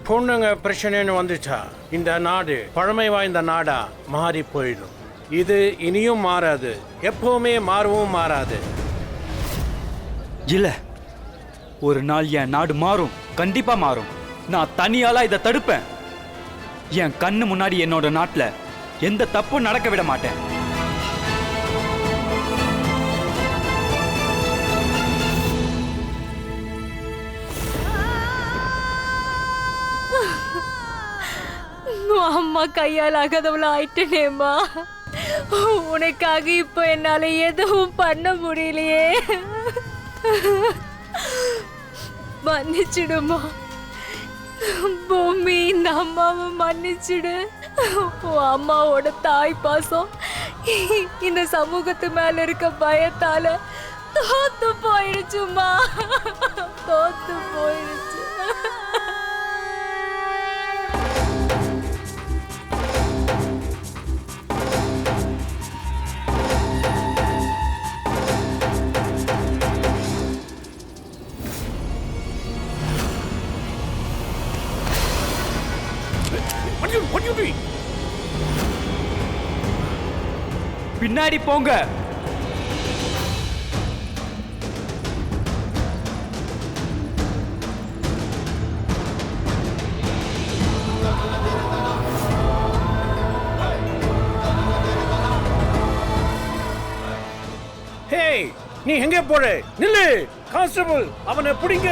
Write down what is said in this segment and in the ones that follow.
பொண்ணுங்க பிரச்சனைன்னு வந்துச்சா இந்த நாடு பழமை வாய்ந்த நாடா மாறி போயிடும். இது இனியும் மாறாது, எப்பவுமே மாறவும் மாறாது. இல்ல, ஒரு நாள் என் நாடு மாறும், கண்டிப்பா மாறும். நான் தனியாலா இதை தடுப்பேன். என் கண்ணு முன்னாடி என்னோட நாட்டுல எந்த தப்பும் நடக்க விட மாட்டேன். அம்மா கையால் ஆகாதவள ஆயிட்டேனேம்மா. உனக்காக இப்போ என்னால எதுவும் பண்ண முடியலையே. மன்னிச்சிடுமா பூமி, இந்த அம்மாவை மன்னிச்சிடு. அம்மாவோட தாய் பாசம் இந்த சமூகத்து மேல இருக்க பயத்தால தோத்து போயிடுச்சுமா, தோத்து போயிடுச்சு. What are you doing? பின்னாடி போங்க. Hey, நீ எங்கே போற? நில்லு கான்ஸ்டபிள், அவனை பிடிங்க.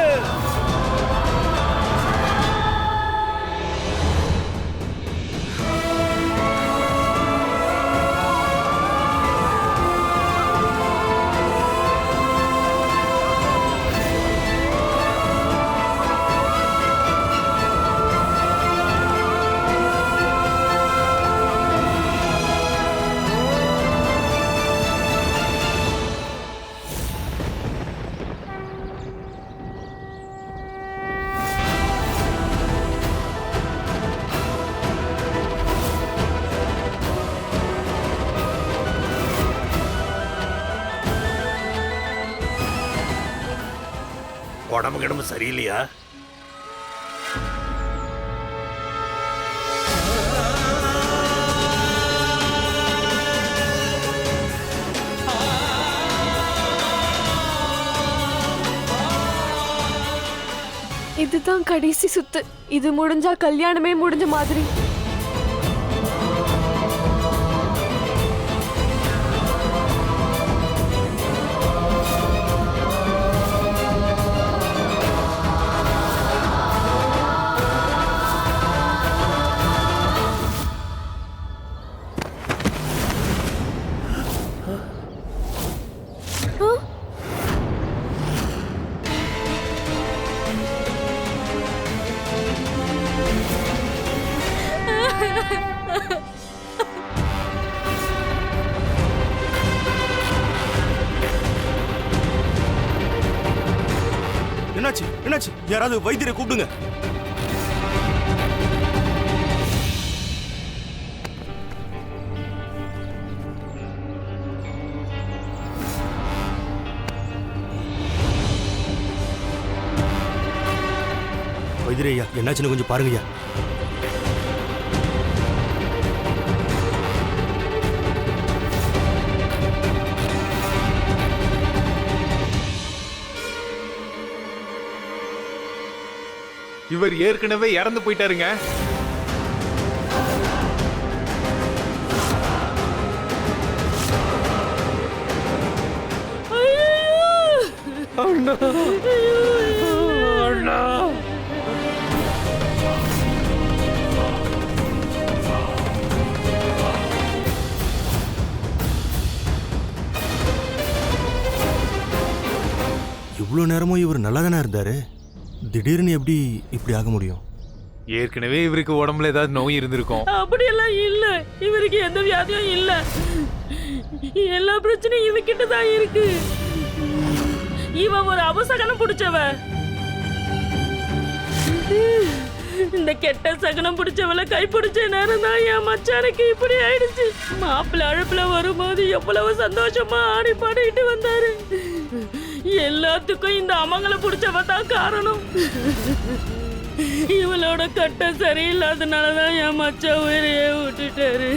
உடம்பு கிடம்பு சரியில்லையா? இதுதான் கடைசி சுத்து. இது முடிஞ்சா கல்யாணமே முடிஞ்ச மாதிரி. என்னாச்சு? என்னாச்சு? யாராவது வைத்தியரை கூப்பிடுங்க. வைத்தியரையா, என்னாச்சுன்னு கொஞ்சம் பாருங்கய்யா. இவர் ஏற்கனவே இறந்து போயிட்டாருங்க. அண்ணா, அண்ணா. இவ்வளவு நேரமும் இவர் நல்லா தானே இருந்தாரு. திடீர்னு எப்படி இப்படி ஆக முடியும்? ஏற்கனவே இவருக்கு உடம்புல ஏதாவது நோய் இருந்திருக்கும். அப்படியெல்லாம் இல்ல, இவருக்கு எந்த வியாதியும் இல்ல. எல்லா பிரச்சனையும் இவகிட்ட தான் இருக்கு. இவன் ஒரு அவசகனம் பிடிச்சவ. இந்த கெட்ட சகனம் பிடிச்சவளை கைப்பிடிச்ச நேரம் தான் என் மச்சானுக்கு இப்படி ஆயிடுச்சு. மாப்பிள்ளை அழைப்புல வரும்போது எவ்வளவு சந்தோஷமா ஆடி பாடிட்டு வந்தாரு. எல்லாத்துக்கும் இந்த அமங்கலை பிடிச்சவ தான் காரணம். இவளோட கட்டம் சரியில்லாதனாலதான் என் மச்சான் உயிரையே விட்டுட்டாரு.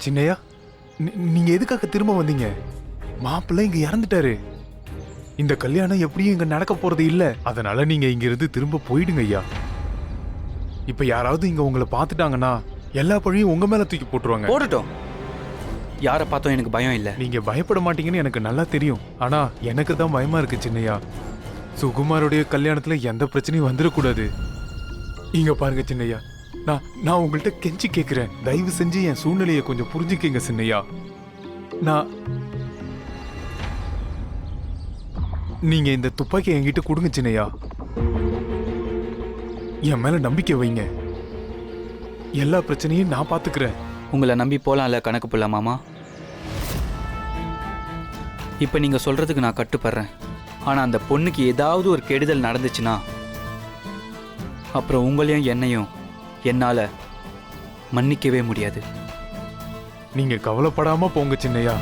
சின்னையா, நீங்க எதுக்காக திரும்ப வந்தீங்க? மாப்பிள்ளை இங்க இறந்துட்டாரு. இந்த கல்யாணம் எப்படியும் இங்க நடக்க போறது இல்ல. அதனால நீங்க இங்க இருந்து திரும்ப போயிடுங்க ஐயா. இப்ப யாராவது இங்க உங்களை பாத்துட்டாங்கன்னா எல்லா பழியும் உங்க மேல தூக்கி போட்டுருவாங்க. போட்டுட்டோம். யாரை பார்த்தோம் எனக்கு பயம் இல்லை. நீங்க பயப்பட மாட்டீங்கன்னு எனக்கு நல்லா தெரியும். ஆனா எனக்கு தான் பயமா இருக்கு சின்னையா. சுகுமாரோடைய கல்யாணத்துல எந்த பிரச்சனையும் வந்துடக்கூடாது. இங்க பாருங்க சின்னையா, நான் உங்கள்கிட்ட கெஞ்சி கேட்கிறேன். தயவு செஞ்சு என் சூழ்நிலையை கொஞ்சம் புரிஞ்சுக்கங்க சின்னையா. நீங்க இந்த துப்பாக்கி என்கிட்ட கொடுங்க சின்னையா. என் மேல நம்பிக்கை வைங்க. எல்லா பிரச்சனையும் நான் பாத்துக்கிறேன். உங்களை நம்பி போலாம்ல கணக்கு புள்ள மாமா. இப்போ நீங்க சொல்றதுக்கு நான் கட்டுப்படுறேன். ஆனா அந்த பொண்ணுக்கு ஏதாவது ஒரு கெடுதல் நடந்துச்சுன்னா அப்புறம் உங்களையும் என்னையும் என்னால மன்னிக்கவே முடியாது. நீங்க கவலைப்படாம போங்க சின்னையா.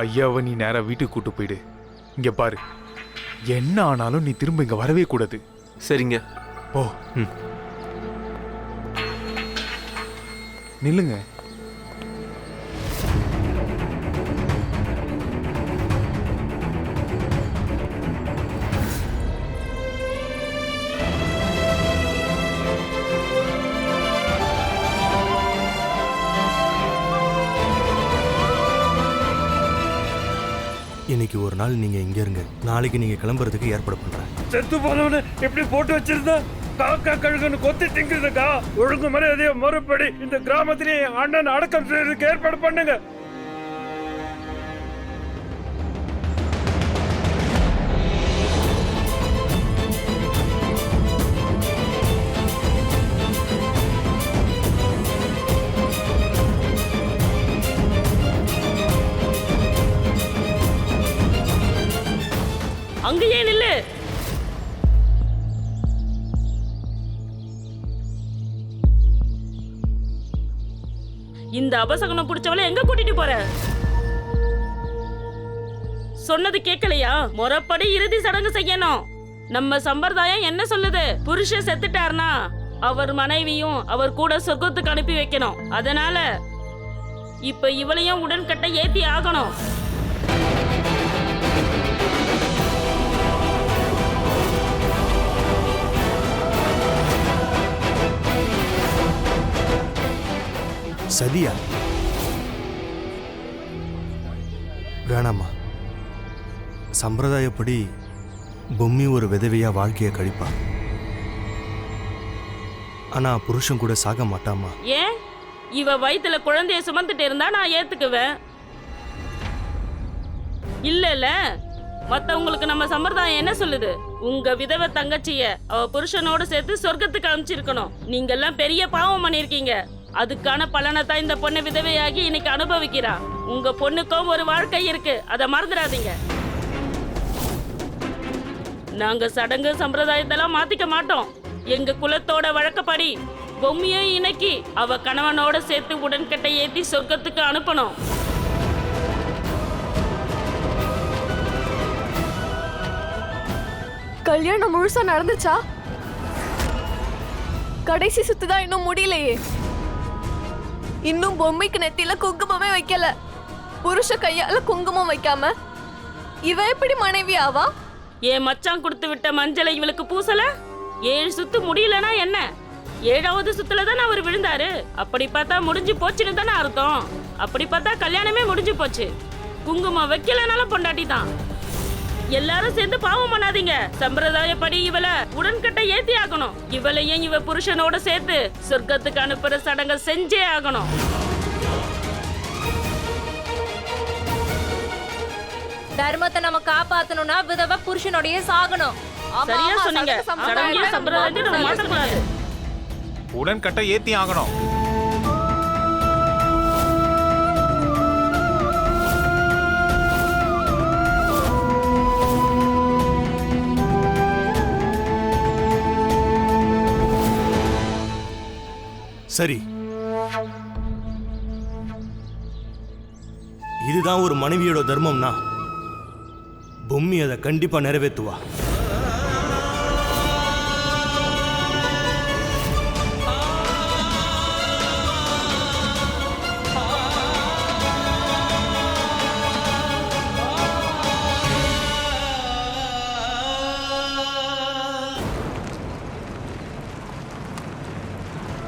ஐயாவை நீ நேரா வீட்டுக்கு கூட்டு போயிடு. இங்க பாரு, என்ன ஆனாலும் நீ திரும்ப இங்க வரவே கூடாது. சரிங்க. போ. நில்லுங்க. இன்னைக்கு ஒரு நாள் நீங்க இங்க இருங்க. நாளைக்கு நீங்க கிளம்புறதுக்கு ஏற்பாடு பண்றேன். செத்து போனவனு எப்படி போட்டு வச்சிருந்தா காக்கா கழுகுன்னு கொத்தி திங்குதுக்கா. ஒழுங்கு மரியாதையை மறுபடி இந்த கிராமத்திலேயே அண்ணன் அடக்கம் செய்யறதுக்கு ஏற்பாடு பண்ணுங்க. அங்கேயே நில்லு. இந்த அபசகனம் பிடிச்சவளை எங்க கூட்டிட்டு போற? சொன்னது கேட்கலையா? முறைப்படி இறுதி சடங்கு செய்யணும். நம்ம சம்பிரதாயம் என்ன சொல்லுது? புருஷன் செத்துட்டார்னா அவர் மனைவியும் அவர் கூட சொர்க்கத்துக்கு அனுப்பி வைக்கணும். அதனால இப்ப இவளையும் உடன்கட்டை ஏத்தி ஆகணும். சதியா? வேணாமா. சம்பிரதாயப்படி பொம்மி ஒரு விதவையா வாழ்க்கையை கழிப்பா. ஆனா புருஷன் கூட சாக மாட்டாமா. ஏன்? இவ வயித்துல குழந்தைய சுமந்துட்டு இருந்தா நான் ஏத்துக்குவேன். இல்ல மத்தவங்களுக்கு நம்ம சம்பிரதாயம் என்ன சொல்லுது? உங்க விதவை தங்கச்சிய அவ புருஷனோட சேர்த்து சொர்க்கத்துக்கு அனுப்பிச்சிருக்கணும். நீங்க எல்லாம் பெரிய பாவம் பண்ணிருக்கீங்க. அதுக்கான பலனை தான் இந்த பொண்ணு விதவையாகி இன்னைக்கு அனுபவிக்கிறா. உங்க பொண்ணுக்கும் ஒரு வாழ்க்கை இருக்கு, அதை மறந்துடாதீங்க. நாங்க சடங்கு சம்பிரதாயத்தெல்லாம் மாத்திக்க மாட்டோம். எங்க குலத்தோட வழக்கப்படி பொம்மியும் இன்னைக்கு அவ கணவனோட சேர்த்து உடன்கட்டை ஏத்தி சொர்க்கத்துக்கு அனுப்பணும். கல்யாணம் முழுசா நடந்துச்சா? கடைசி சுத்துதான் இன்னும் முடியலையே. இன்னும் பொம்மைக்கு நெத்தியில குங்குமமே வைக்கல. புருஷ கையால குங்குமம் வைக்காம இவ எப்படி மனைவி ஆவா? என் மச்சான் கொடுத்து விட்ட மஞ்சளை இவளுக்கு பூசல. 7 சுத்து முடியலனா என்ன? 7வது சுத்துல தானே அவர் விழுந்தாரு. அப்படி பார்த்தா முடிஞ்சு போச்சுன்னு தானே அர்த்தம். அப்படி பார்த்தா கல்யாணமே முடிஞ்சு போச்சு. குங்குமம் வைக்கலனாலும் பொண்டாட்டி தான். எல்லாரும் சேர்ந்து பாவம் பண்ணாதீங்க. சம்பிரதாயப்படி இவள உடன்கட்டை ஏத்தி ஆகணும். இவளையும் இவ புருஷனோட சேர்த்து சொர்க்கத்துக்கு அனுப்புற சடங்கை செஞ்சே ஆகணும். தர்மத்தை நம்ம காப்பாத்தணும்னா விதவை புருஷனோடயே சாகணும். சரியா சொன்னீங்க. சடங்கு சம்பிரதாயத்தை நம்ம மாற்றக்கூடாது. உடன்கட்டை ஏத்தி ஆகணும். சரி, இதுதான் ஒரு மனைவியோட தர்மம்னா பொம்மி அதை கண்டிப்பா நிறைவேற்றுவா.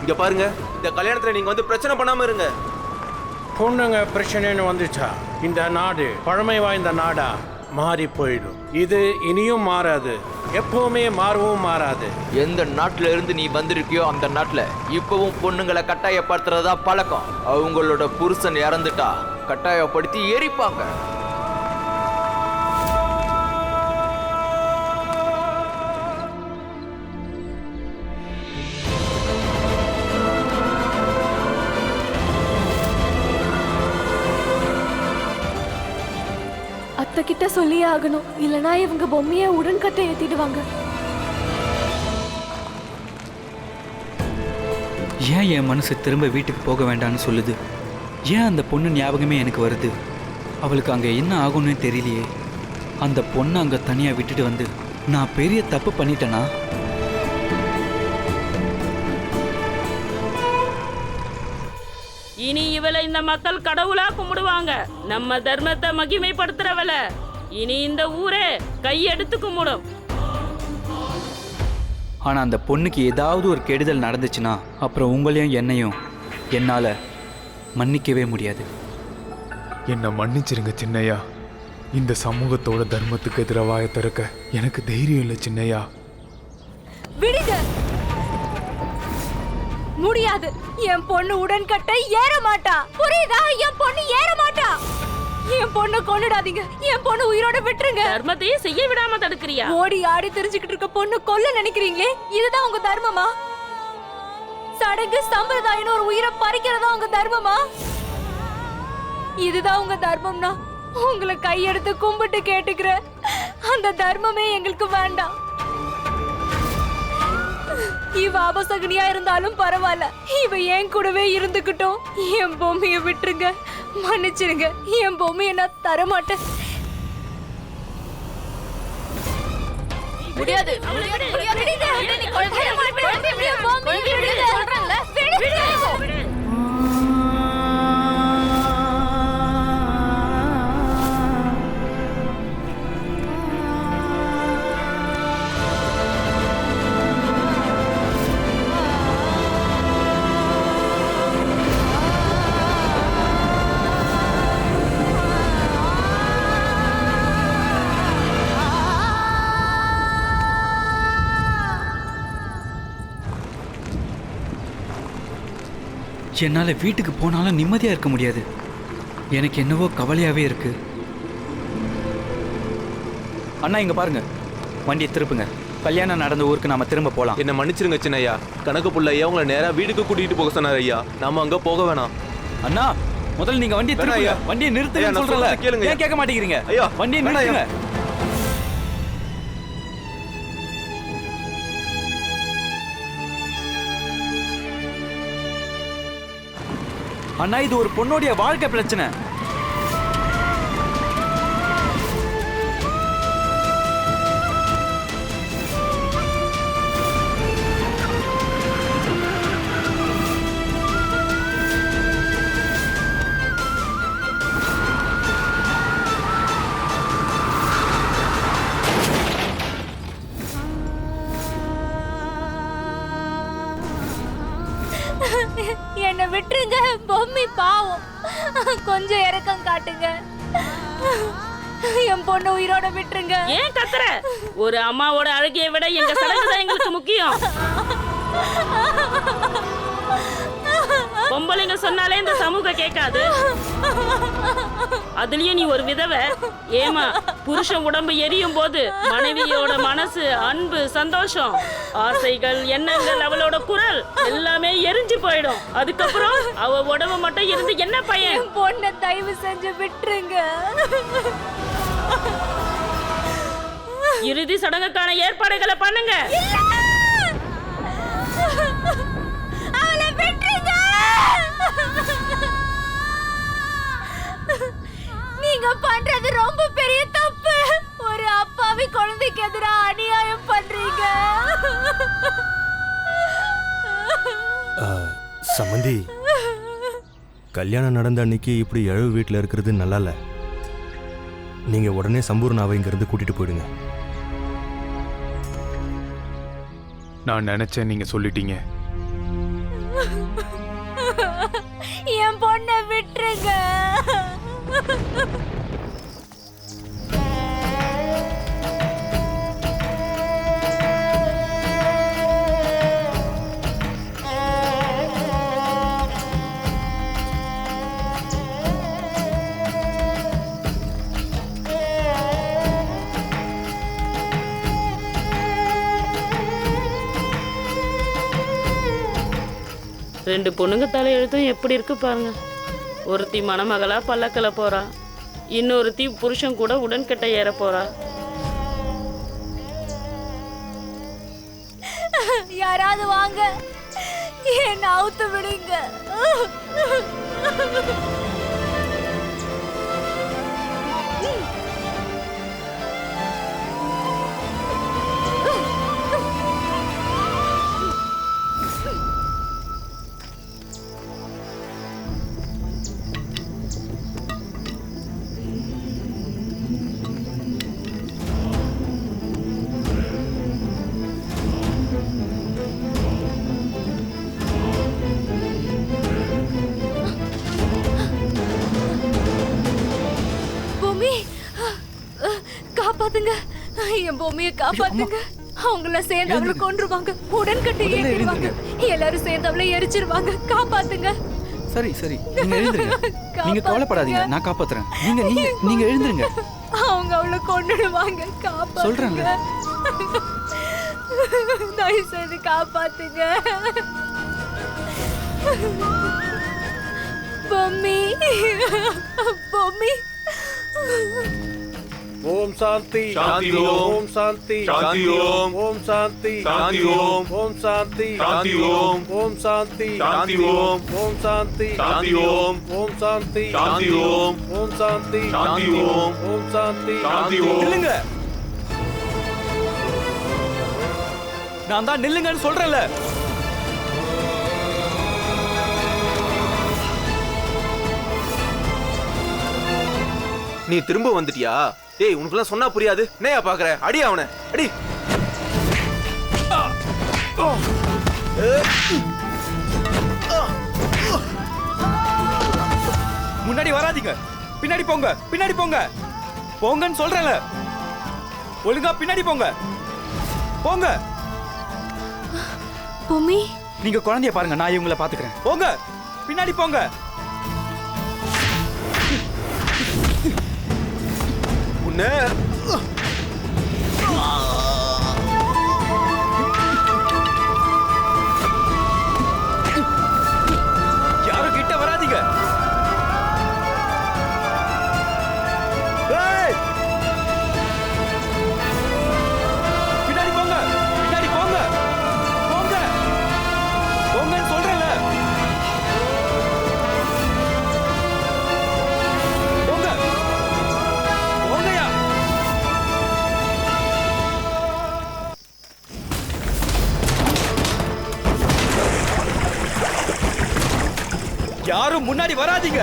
இங்க பாருங்க, இந்த கல்யாணத்துல நீங்க வந்து பிரச்சனை பண்ணாம இருங்க. பொண்ணுங்க பிரச்சனைன்னு வந்துச்சா இந்த நாடு பழமை வாய்ந்த நாடா மாறி போயிடும். இது இனியும் மாறாது, எப்பவுமே மாறவும் மாறாது. எந்த நாட்டுல இருந்து நீ வந்திருக்கியோ அந்த நாட்டுல இப்பவும் பொண்ணுங்களை கட்டாயப்படுத்துறதா பழக்கம். அவங்களோட புருஷன் இறந்துட்டா கட்டாயப்படுத்தி எரிப்பாங்க. அத்தை கிட்ட சொல்லியே ஆகணும், இல்லனா இவங்க பொம்மையை உடன்கட்டை ஏத்திடுவாங்க. ஏன் என் மனசு திரும்ப வீட்டுக்கு போக வேண்டாம்னு சொல்லுது? ஏன் அந்த பொண்ணு ஞாபகமே எனக்கு வருது? அவளுக்கு அங்கே என்ன ஆகும்னு தெரியலையே. அந்த பொண்ணை அங்கே தனியாக விட்டுட்டு வந்து நான் பெரிய தப்பு பண்ணிட்டேனா? இனி இவளை இந்த மக்கள் கடவுளா கும்பிடுவாங்க. நம்ம தர்மத்தை மகிமைப்படுத்துறவள இனி இந்த ஊரே கையெடுத்து கும்பிடும். ஆனால் அந்த பொண்ணுக்கு ஏதாவது ஒரு கெடுதல் நடந்துச்சுன்னா அப்புறம் உங்களையும் என்னையும் என்னால் மன்னிக்கவே முடியாது. என்னை மன்னிச்சிருங்க சின்னையா. இந்த சமூகத்தோட தர்மத்துக்கு எதிராக வாயை திறக்க எனக்கு தைரியம் இல்லை சின்னையா. விடுங்க, முடியாது. என் பொண்ணு உடன்கட்டை ஏற மாட்டா, புரியுதா? என் பொண்ணு ஏற மாட்டா. என் பொண்ணு கொன்னுடாதீங்க, என் பொண்ணு உயிரோட விட்டுருங்க. தர்மத்தையே செய்ய விடாம தடுக்கிறியா? ஓடி ஆடி தெரிஞ்சுக்கிட்டு இருக்க பொண்ணு கொல்ல நினைக்கிறீங்களே, இதுதான் உங்க தர்மமா? சடங்கு சம்பிரதாயம் ஒரு உயிரை பறிக்கிறதா உங்க தர்மமா? இதுதான் உங்க தர்மம்னா உங்களை கையெடுத்து கும்பிட்டு கேட்டுக்கிற அந்த தர்மமே எங்களுக்கு வேண்டாம். இவ அபசகனியா இருந்தாலும் பரவாயில்ல, இவ என் கூடவே இருந்துக்கிட்டோம். என் பொம்மைய விட்டுருங்க, மன்னிச்சிருங்க. என் பொம்மைய நான் தரமாட்டேன். முடியாது. என்னால் வீட்டுக்கு போனாலும் நிம்மதியாக இருக்க முடியாது. எனக்கு என்னவோ கவலையாகவே இருக்கு. அண்ணா இங்கே பாருங்க, வண்டியை திருப்புங்க. கல்யாணம் நடந்த ஊருக்கு நாம திரும்ப போகலாம். என்ன மன்னிச்சிருங்க சின்னையா. கணக்கு புள்ள ஐயா உங்களை நேரா வீட்டுக்கு கூட்டிட்டு போக சொன்னார் ஐயா. நாம அங்க போக வேணாம். அண்ணா முதல்ல நீங்க வண்டியை திருப்புங்க. வண்டியை நிறுத்துங்க சொல்றல, கேளுங்க. ஏன் கேட்க மாட்டேங்கிறீங்க? ஐயா வண்டியை நிறுத்துங்க. அண்ணா இது ஒரு பொண்ணுடைய வாழ்க்கை பிரச்சனை. என்னை விட்டுருங்க, பொம்மி பாவம், கொஞ்சம் இறக்கம் காட்டுங்க. என் பொண்ணு உயிரோட விட்டுருங்க. ஏன் கத்துற? ஒரு அம்மாவோட அழகியை விட எங்க சடங்கு தான் எங்களுக்கு முக்கியம். பொம்பளைங்க சொன்னாலே இந்த சமூகம் கேட்காது. அதுலயும் நீ ஒரு விதவை. ஏமா புருஷன் உடம்பு எரியும் போது மனைவியோட மனசு, அன்பு, சந்தோஷம், ஆசைகள், எண்ணங்கள், அவளோட குரல் எல்லாமே எரிஞ்சு போயிடும். அதுக்கப்புறம் அவ உடம்பு மட்டும் இருந்து என்ன பையன்? பொண்ணை தயவு செஞ்சு விட்டுருங்க. இறுதி சடங்குக்கான ஏற்பாடுகளை பண்ணுங்க. அவளை விட்டுருங்க. நீங்க பண்றது ரொம்ப பெரிய தப்பு. ஒரு அப்பாவி குழந்தைக்கு எதிராக அநியாயம் பண்றீங்க. சம்மந்தி, கல்யாணம் நடந்த அன்னைக்கு இப்படி இழவு வீட்டில் இருக்கிறது நல்லா இல்லை. நீங்க உடனே சம்பூர்ணாவை இங்கிருந்து கூட்டிட்டு போயிடுங்க. நான் நினைச்சேன் நீங்க சொல்லிட்டீங்க. என் பொண்ணை விட்டுருங்க. ரெண்டு பொண்ணுங்க தலையெழுத்தும் எப்படி இருக்கு பாருங்க. ஒருத்தி மணமகளா பல்லக்கல போறா, இன்னொருத்தி புருஷன் கூட உடன்கட்டை ஏற போறா. யாராவது வாங்க, என்ன அவுத்து விடுங்க. காப்பாத்துங்க, என் பொம்மையை காப்பாத்துங்க. அவங்கள சேர்ந்து அவளை கொன்றுவாங்க, உடன்கட்டை ஏறிடுவாங்க, எல்லாரும் சேர்ந்து அவளை எரிச்சிருவாங்க. காப்பாத்துங்க. சரி சரி, நீங்க எழுந்துருங்க. நீங்க கவலைப்படாதீங்க, நான் காப்பாத்துறேன். நீங்க நீங்க நீங்க எழுந்துருங்க. அவங்க அவளை கொன்னுடுவாங்க. காப்பாத்துங்க சொல்றேன்ல. தயவு செய்து காப்பாத்துங்க. பொம்மி, பொம்மி. ஓம் சாந்தி, சாந்தி ஓம். ஓம் சாந்தி, சாந்தி ஓம். ஓம் சாந்தி, சாந்தி ஓம். ஓம் சாந்தி, சாந்தி ஓம். ஓம் சாந்தி, சாந்தி ஓம். ஓம் சாந்தி, சாந்தி ஓம். ஓம் சாந்தி, சாந்தி ஓம். ஓம் சாந்தி, சாந்தி ஓம். ஓம் சாந்தி, சாந்தி ஓம். நில்லுங்க. நான் தான் நில்லுங்கன்னு சொல்றேன்ல. நீ திரும்ப வந்துட்டியா? டேய், உனக்குலாம் சொன்னா புரியாது. என்னையா பாக்குற? அடி அவனை, அடி. முன்னாடி வராதீங்க, பின்னாடி போங்க, பின்னாடி போங்க. போங்கன்னு சொல்றேன்ல. ஒழுங்கா பின்னாடி போங்க, போங்க. பொம்மி, நீங்க குழந்தைய பாருங்க, நான் இவங்களை பாத்துக்கிறேன். போங்க, பின்னாடி போங்க. உன்னை யாரும் கிட்ட வராதீங்க. ஏய்! பின்னாடி போங்க, பின்னாடி போங்க, போங்க, போங்கன்னு சொல்றேன்ல. போங்க, போங்கயா. யாரும் முன்னாடி வராதீங்க.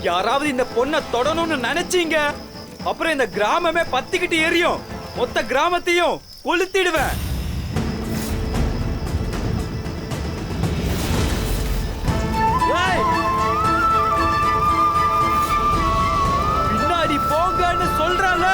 யாராவது இந்த பொண்ணை தொடணும்னு நினைச்சீங்க, அப்புறம் இந்த கிராமமே பத்திக்கிட்டு எரியும். மொத்த கிராமத்தையும் கொளுத்திடுவேன். ஏய்! பின்னாடி போங்கன்னு சொல்றல.